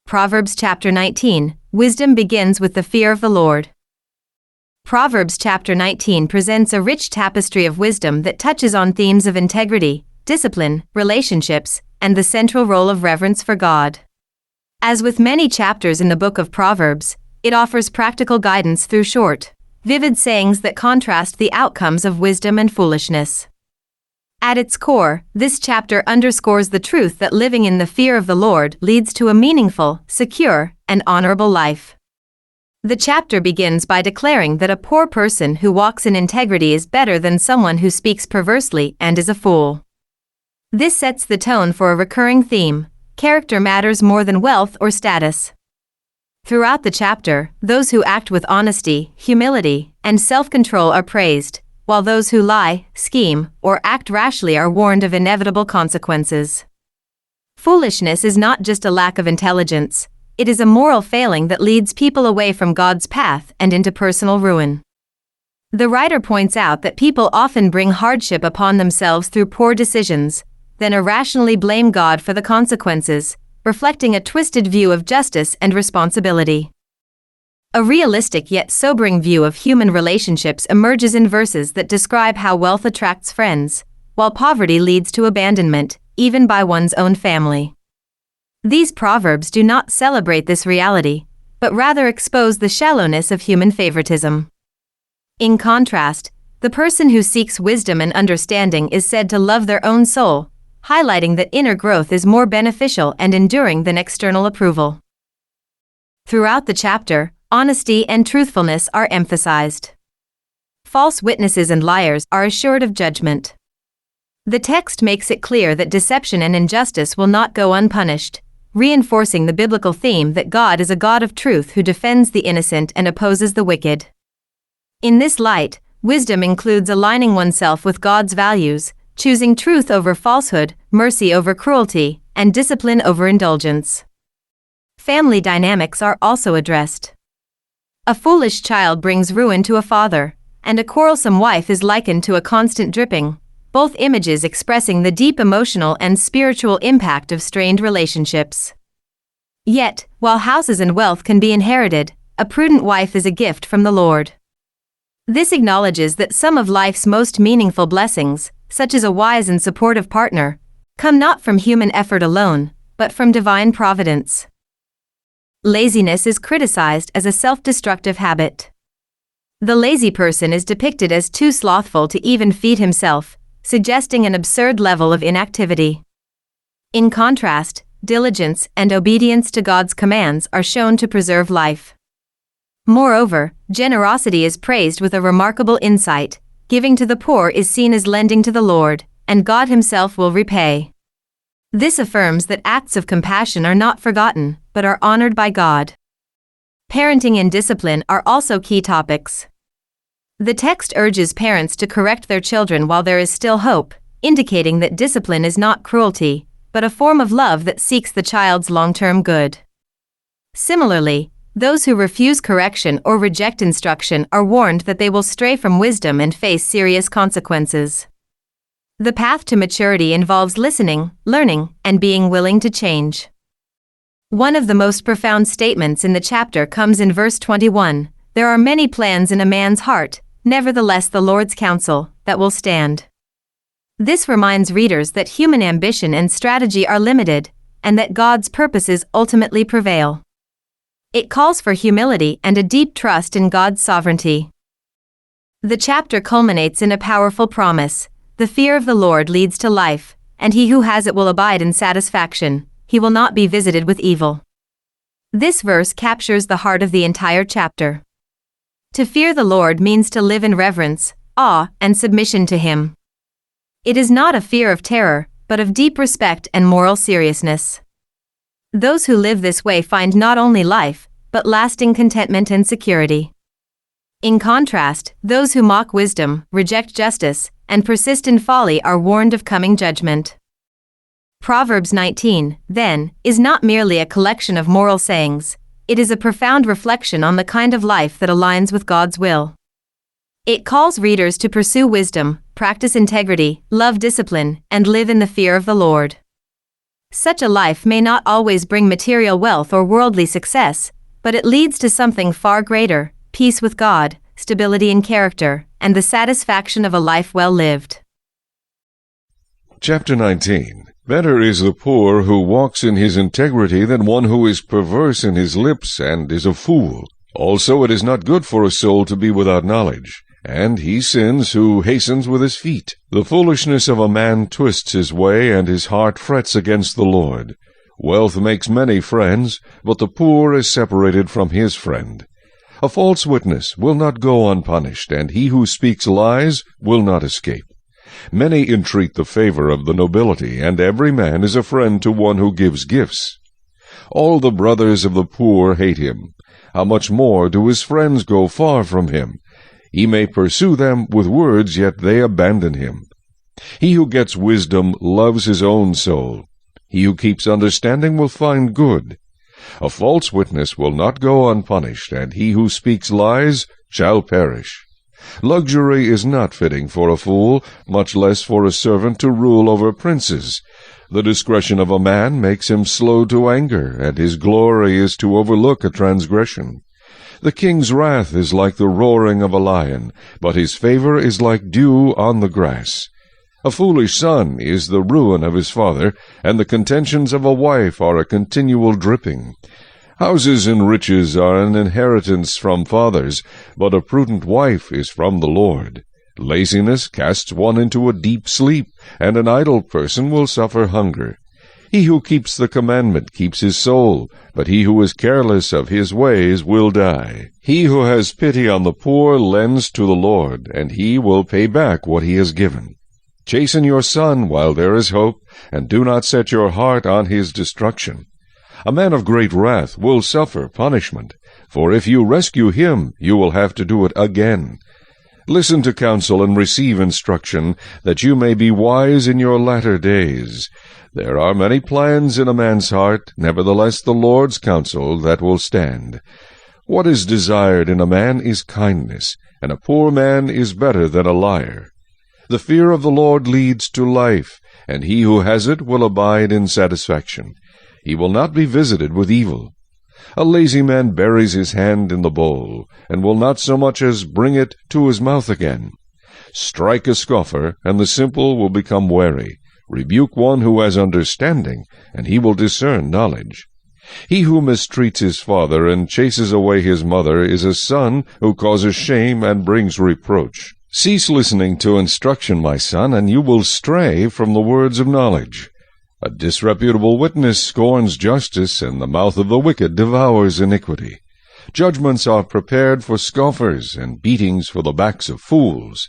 Proverbs chapter 19, Wisdom begins with the fear of the Lord. Proverbs chapter 19 presents a rich tapestry of wisdom that touches on themes of integrity, discipline, relationships, and the central role of reverence for God. As with many chapters in the book of Proverbs, it offers practical guidance through short, vivid sayings that contrast the outcomes of wisdom and foolishness. At its core, this chapter underscores the truth that living in the fear of the Lord leads to a meaningful, secure, and honorable life. The chapter begins by declaring that a poor person who walks in integrity is better than someone who speaks perversely and is a fool. This sets the tone for a recurring theme: character matters more than wealth or status. Throughout the chapter, those who act with honesty, humility, and self-control are praised, while those who lie, scheme, or act rashly are warned of inevitable consequences. Foolishness is not just a lack of intelligence, it is a moral failing that leads people away from God's path and into personal ruin. The writer points out that people often bring hardship upon themselves through poor decisions, then irrationally blame God for the consequences, reflecting a twisted view of justice and responsibility. A realistic yet sobering view of human relationships emerges in verses that describe how wealth attracts friends, while poverty leads to abandonment, even by one's own family. These proverbs do not celebrate this reality, but rather expose the shallowness of human favoritism. In contrast, the person who seeks wisdom and understanding is said to love their own soul, highlighting that inner growth is more beneficial and enduring than external approval. Throughout the chapter, honesty and truthfulness are emphasized. False witnesses and liars are assured of judgment. The text makes it clear that deception and injustice will not go unpunished, reinforcing the biblical theme that God is a God of truth who defends the innocent and opposes the wicked. In this light, wisdom includes aligning oneself with God's values, choosing truth over falsehood, mercy over cruelty, and discipline over indulgence. Family dynamics are also addressed. A foolish child brings ruin to a father, and a quarrelsome wife is likened to a constant dripping, both images expressing the deep emotional and spiritual impact of strained relationships. Yet, while houses and wealth can be inherited, a prudent wife is a gift from the Lord. This acknowledges that some of life's most meaningful blessings, such as a wise and supportive partner, come not from human effort alone, but from divine providence. Laziness is criticized as a self-destructive habit. The lazy person is depicted as too slothful to even feed himself, suggesting an absurd level of inactivity. In contrast, diligence and obedience to God's commands are shown to preserve life. Moreover, generosity is praised with a remarkable insight: giving to the poor is seen as lending to the Lord, and God Himself will repay. This affirms that acts of compassion are not forgotten, but are honored by God. Parenting and discipline are also key topics. The text urges parents to correct their children while there is still hope, indicating that discipline is not cruelty, but a form of love that seeks the child's long-term good. Similarly, those who refuse correction or reject instruction are warned that they will stray from wisdom and face serious consequences. The path to maturity involves listening, learning, and being willing to change. One of the most profound statements in the chapter comes in verse 21, "There are many plans in a man's heart, nevertheless the Lord's counsel, that will stand." This reminds readers that human ambition and strategy are limited, and that God's purposes ultimately prevail. It calls for humility and a deep trust in God's sovereignty. The chapter culminates in a powerful promise: the fear of the Lord leads to life, and he who has it will abide in satisfaction. He will not be visited with evil. This verse captures the heart of the entire chapter. To fear the Lord means to live in reverence, awe, and submission to Him. It is not a fear of terror, but of deep respect and moral seriousness. Those who live this way find not only life, but lasting contentment and security. In contrast, those who mock wisdom, reject justice, and persist in folly are warned of coming judgment. Proverbs 19, then, is not merely a collection of moral sayings, it is a profound reflection on the kind of life that aligns with God's will. It calls readers to pursue wisdom, practice integrity, love discipline, and live in the fear of the Lord. Such a life may not always bring material wealth or worldly success, but it leads to something far greater: peace with God, stability in character, and the satisfaction of a life well lived. Chapter 19. Better is the poor who walks in his integrity than one who is perverse in his lips and is a fool. Also it is not good for a soul to be without knowledge, and he sins who hastens with his feet. The foolishness of a man twists his way, and his heart frets against the Lord. Wealth makes many friends, but the poor is separated from his friend. A false witness will not go unpunished, and he who speaks lies will not escape. Many entreat the favor of the nobility, and every man is a friend to one who gives gifts. All the brothers of the poor hate him. How much more do his friends go far from him? He may pursue them with words, yet they abandon him. He who gets wisdom loves his own soul. He who keeps understanding will find good. A false witness will not go unpunished, and he who speaks lies shall perish. Luxury is not fitting for a fool, much less for a servant to rule over princes. The discretion of a man makes him slow to anger, and his glory is to overlook a transgression. The king's wrath is like the roaring of a lion, but his favor is like dew on the grass. A foolish son is the ruin of his father, and the contentions of a wife are a continual dripping. Houses and riches are an inheritance from fathers, but a prudent wife is from the Lord. Laziness casts one into a deep sleep, and an idle person will suffer hunger. He who keeps the commandment keeps his soul, but he who is careless of his ways will die. He who has pity on the poor lends to the Lord, and he will pay back what he has given. Chasten your son while there is hope, and do not set your heart on his destruction. A man of great wrath will suffer punishment, for if you rescue him, you will have to do it again. Listen to counsel and receive instruction, that you may be wise in your latter days. There are many plans in a man's heart, nevertheless the Lord's counsel that will stand. What is desired in a man is kindness, and a poor man is better than a liar. The fear of the Lord leads to life, and he who has it will abide in satisfaction. He will not be visited with evil. A lazy man buries his hand in the bowl, and will not so much as bring it to his mouth again. Strike a scoffer, and the simple will become wary. Rebuke one who has understanding, and he will discern knowledge. He who mistreats his father and chases away his mother is a son who causes shame and brings reproach. Cease listening to instruction, my son, and you will stray from the words of knowledge. A disreputable witness scorns justice, and the mouth of the wicked devours iniquity. Judgments are prepared for scoffers, and beatings for the backs of fools.